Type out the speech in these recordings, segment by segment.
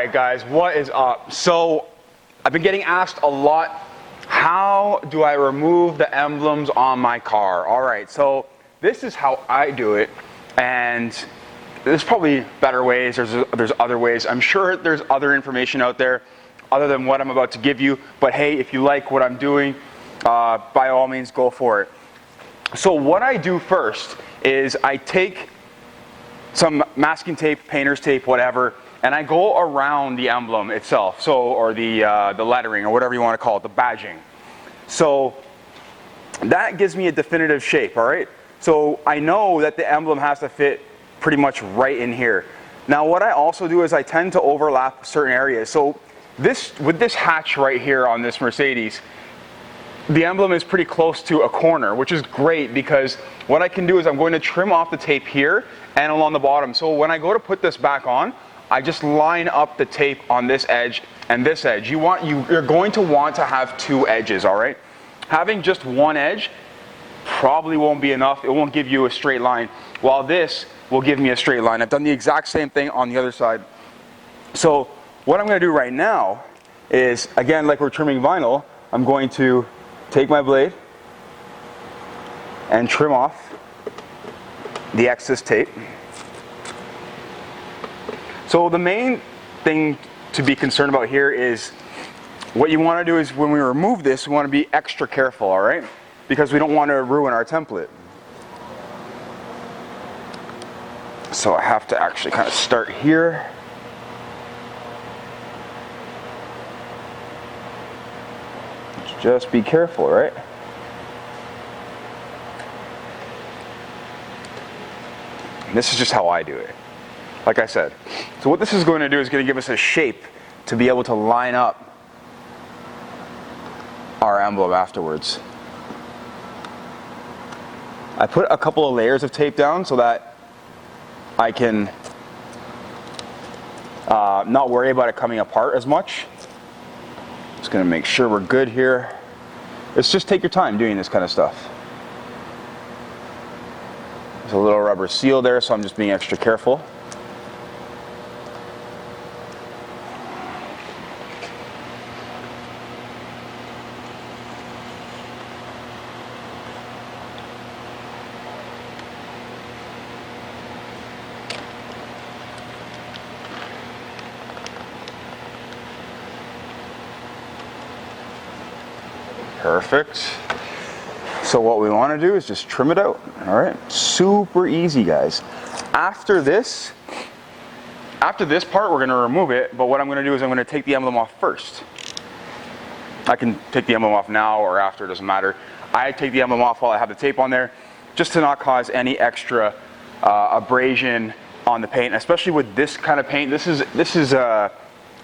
Alright guys, what is up? So, I've been getting asked a lot, how do I remove the emblems on my car? Alright, so this is how I do it, and there's probably better ways, there's other ways. I'm sure there's other information out there other than what I'm about to give you, but hey, if you like what I'm doing, by all means go for it. So what I do first is I take some masking tape, painter's tape, whatever, and I go around the emblem itself, or the lettering, or whatever you want to call it, the badging. So that gives me a definitive shape, all right? So I know that the emblem has to fit pretty much right in here. Now what I also do is I tend to overlap certain areas. So with this hatch right here on this Mercedes, the emblem is pretty close to a corner, which is great because what I can do is I'm going to trim off the tape here and along the bottom. So when I go to put this back on, I just line up the tape on this edge and this edge. You're going to want to have two edges, all right? Having just one edge probably won't be enough. It won't give you a straight line, while this will give me a straight line. I've done the exact same thing on the other side. So what I'm going to do right now is, again, like we're trimming vinyl, I'm going to take my blade and trim off the excess tape. So the main thing to be concerned about here is what you want to do is when we remove this, we want to be extra careful, all right? Because we don't want to ruin our template. So I have to actually kind of start here. Just be careful, right? And this is just how I do it. Like I said. So what this is going to do is going to give us a shape to be able to line up our emblem afterwards. I put a couple of layers of tape down so that I can not worry about it coming apart as much. Just going to make sure we're good here. It's just take your time doing this kind of stuff. There's a little rubber seal there, so I'm just being extra careful. Perfect. So what we want to do is just trim it out. All right, super easy, guys. After this part, we're going to remove it, but what I'm going to do is I'm going to take the emblem off first. I can take the emblem off now or after, it doesn't matter. I take the emblem off while I have the tape on there, just to not cause any extra abrasion on the paint, especially with this kind of paint. This is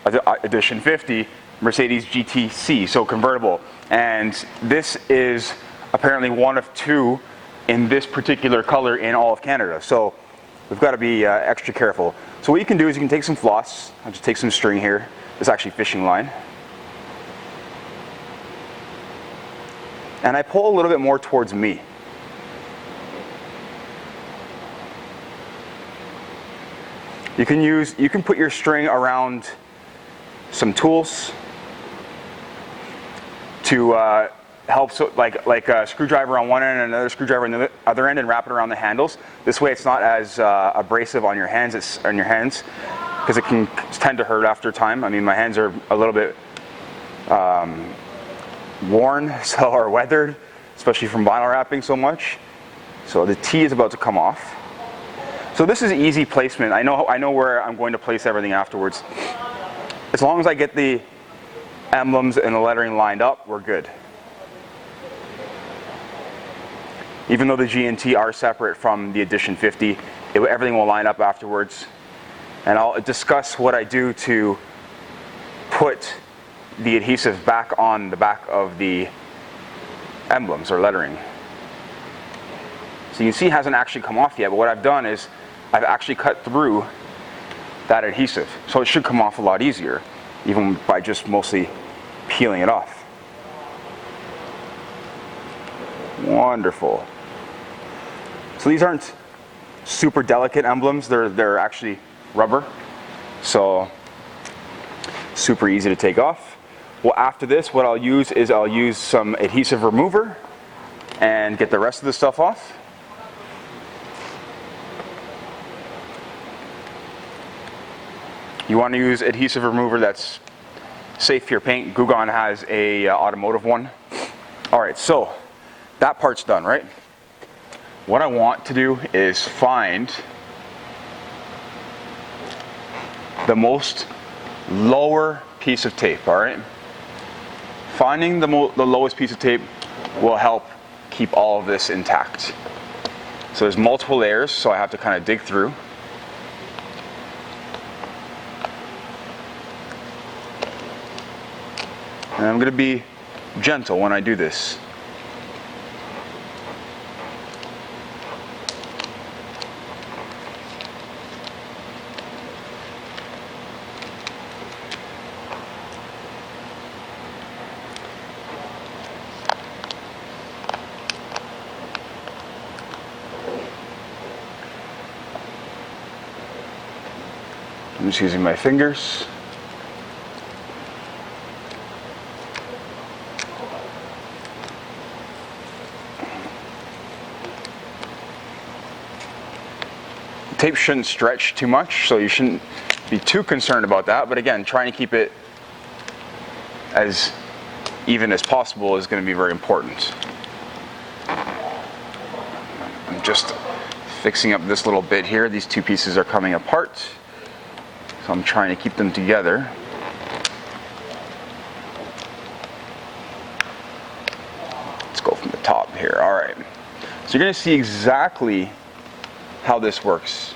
edition 50 Mercedes GTC, so convertible, and this is apparently one of two in this particular color in all of Canada, so we've got to be extra careful. So what you can do is you can take some floss. I'll just take some string here. It's actually fishing line, and I pull a little bit more towards me. You can put your string around some tools to help, so like a screwdriver on one end and another screwdriver on the other end, and wrap it around the handles. This way it's not as abrasive on your hands, because it can tend to hurt after time. I mean, my hands are a little bit worn, or weathered, especially from vinyl wrapping so much. So the T is about to come off. So this is easy placement. I know where I'm going to place everything afterwards. As long as I get the emblems and the lettering lined up, we're good. Even though the G and T are separate from the Edition 50, everything will line up afterwards. And I'll discuss what I do to put the adhesive back on the back of the emblems or lettering. So you can see it hasn't actually come off yet, but what I've done is I've actually cut through that adhesive. So it should come off a lot easier, even by just mostly peeling it off. Wonderful. So these aren't super delicate emblems, they're actually rubber. So super easy to take off. Well, after this, what I'll use is I'll use some adhesive remover and get the rest of the stuff off. You want to use adhesive remover that's safe for your paint. Gugon has a automotive one. All right, so that part's done, right? What I want to do is find the most lower piece of tape, all right? Finding the lowest piece of tape will help keep all of this intact. So there's multiple layers, so I have to kind of dig through. And I'm going to be gentle when I do this. I'm just using my fingers. Tape shouldn't stretch too much, so you shouldn't be too concerned about that. But again, trying to keep it as even as possible is going to be very important. I'm just fixing up this little bit here. These two pieces are coming apart, so I'm trying to keep them together. Let's go from the top here. All right. So you're going to see exactly how this works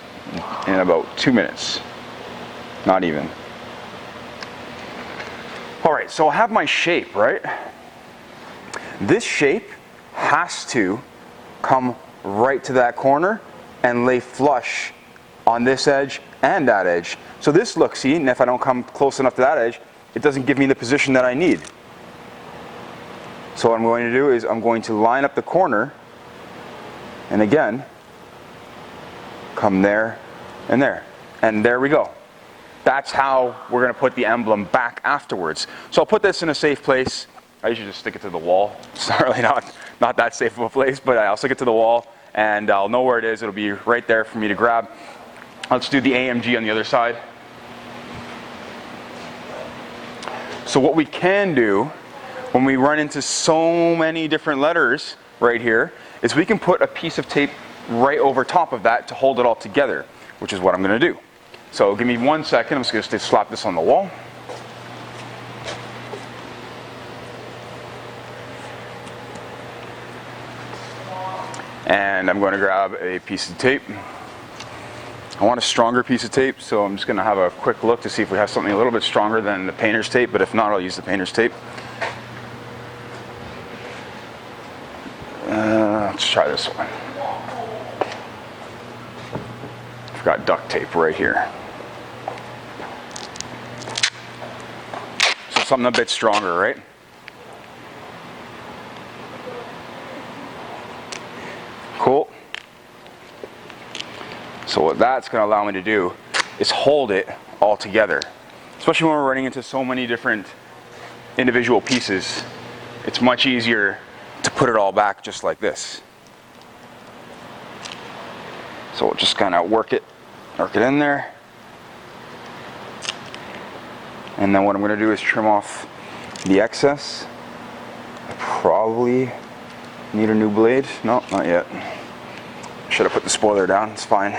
in about 2 minutes. Not even. All right, so I have my shape, right? This shape has to come right to that corner and lay flush on this edge and that edge. So this looks, see, and if I don't come close enough to that edge, it doesn't give me the position that I need. So what I'm going to do is I'm going to line up the corner, and again, come there and there. And there we go. That's how we're going to put the emblem back afterwards. So I'll put this in a safe place. I usually just stick it to the wall. It's not really not that safe of a place, but I'll stick it to the wall and I'll know where it is. It'll be right there for me to grab. Let's do the AMG on the other side. So what we can do when we run into so many different letters right here is we can put a piece of tape right over top of that to hold it all together, which is what I'm going to do. So give me 1 second. I'm just going to slap this on the wall. And I'm going to grab a piece of tape. I want a stronger piece of tape, so I'm just going to have a quick look to see if we have something a little bit stronger than the painter's tape, but if not, I'll use the painter's tape. Let's try this one. I've got duct tape right here. So something a bit stronger, right? Cool. So what that's going to allow me to do is hold it all together. Especially when we're running into so many different individual pieces, it's much easier to put it all back just like this. So we'll just kind of work it in there. And then what I'm going to do is trim off the excess. I probably need a new blade. No, not yet. Should have put the spoiler down. It's fine.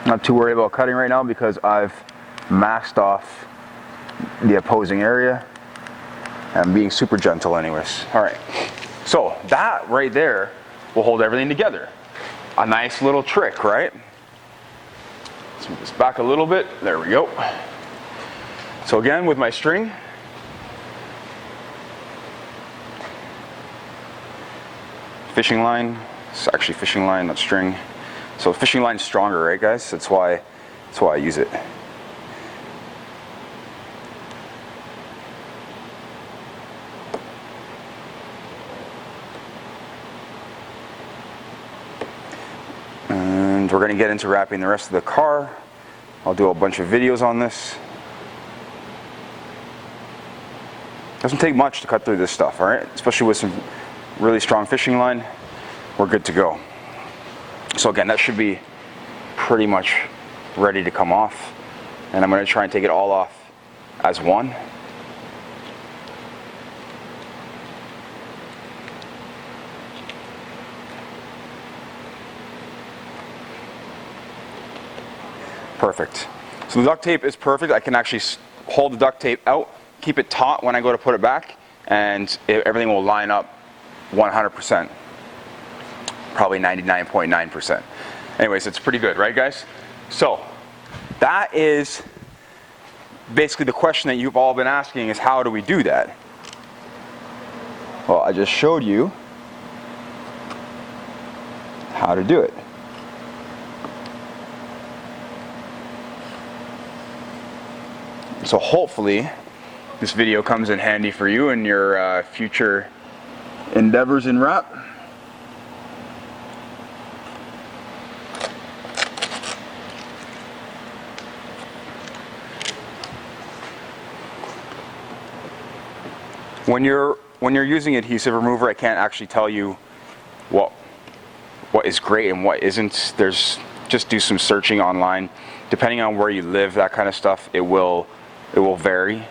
Not too worried about cutting right now because I've masked off the opposing area. I'm being super gentle anyways. All right, so that right there will hold everything together. A nice little trick, right? Let's move this back a little bit. There we go. So again, with my string, fishing line. It's actually fishing line, not string. So fishing line's stronger, right, guys? That's why I use it. we're going to get into wrapping the rest of the car. I'll do a bunch of videos on this. Doesn't take much to cut through this stuff, all right? Especially with some really strong fishing line, we're good to go. So again, that should be pretty much ready to come off. And I'm going to try and take it all off as one. Perfect. So the duct tape is perfect. I can actually hold the duct tape out, keep it taut when I go to put it back, and everything will line up 100%. Probably 99.9%. Anyways, it's pretty good, right guys? So that is basically the question that you've all been asking, is how do we do that? Well, I just showed you how to do it. So hopefully this video comes in handy for you in your future endeavors in wrap. When you're using adhesive remover, I can't actually tell you what is great and what isn't. Just do some searching online. Depending on where you live, that kind of stuff, it will vary.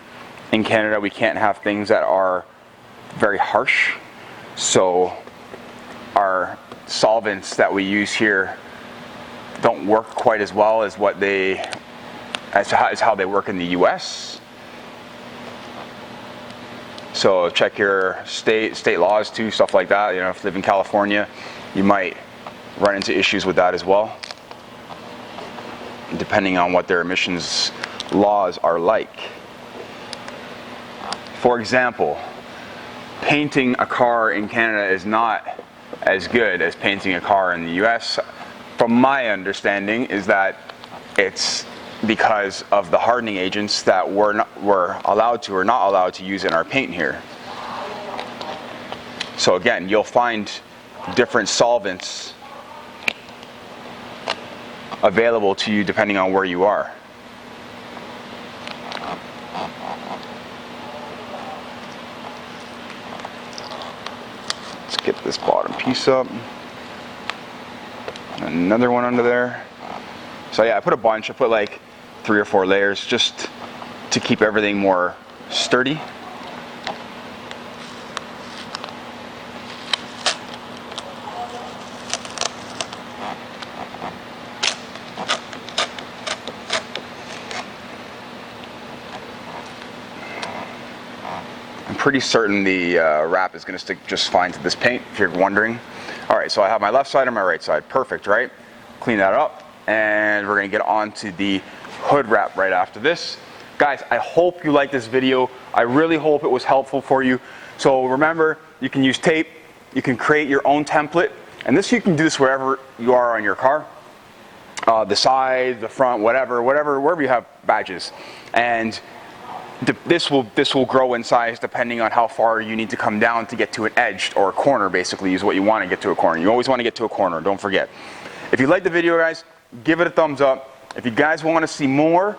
In Canada, we can't have things that are very harsh, so our solvents that we use here don't work quite as well as how they work in the US. So check your state laws too, stuff like that. You know, if you live in California, you might run into issues with that as well, depending on what their emissions laws are like. For example, painting a car in Canada is not as good as painting a car in the US. From my understanding is that it's because of the hardening agents that we're allowed to or not allowed to use in our paint here. So again, you'll find different solvents available to you depending on where you are. Let's get this bottom piece up. Another one under there. So yeah, I put a bunch. I put like 3 or 4 layers just to keep everything more sturdy. I'm pretty certain the wrap is going to stick just fine to this paint, if you're wondering. Alright, so I have my left side and my right side. Perfect, right? Clean that up, and we're going to get on to the hood wrap right after this. Guys, I hope you liked this video. I really hope it was helpful for you. So remember, you can use tape, you can create your own template, and you can do this wherever you are on your car. The side, the front, wherever you have badges. And this will grow in size depending on how far you need to come down to get to an edge or a corner. Basically is what you want to get to a corner. You always want to get to a corner, don't forget. If you like the video, guys, give it a thumbs up. If you guys want to see more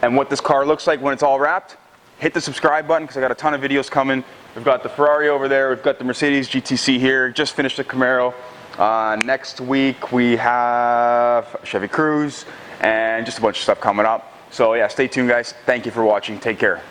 and what this car looks like when it's all wrapped, hit the subscribe button because I got a ton of videos coming. We've got the Ferrari over there, we've got the Mercedes GTC here, just finished the Camaro. Next week we have Chevy Cruze and just a bunch of stuff coming up. So yeah, stay tuned guys. Thank you for watching. Take care.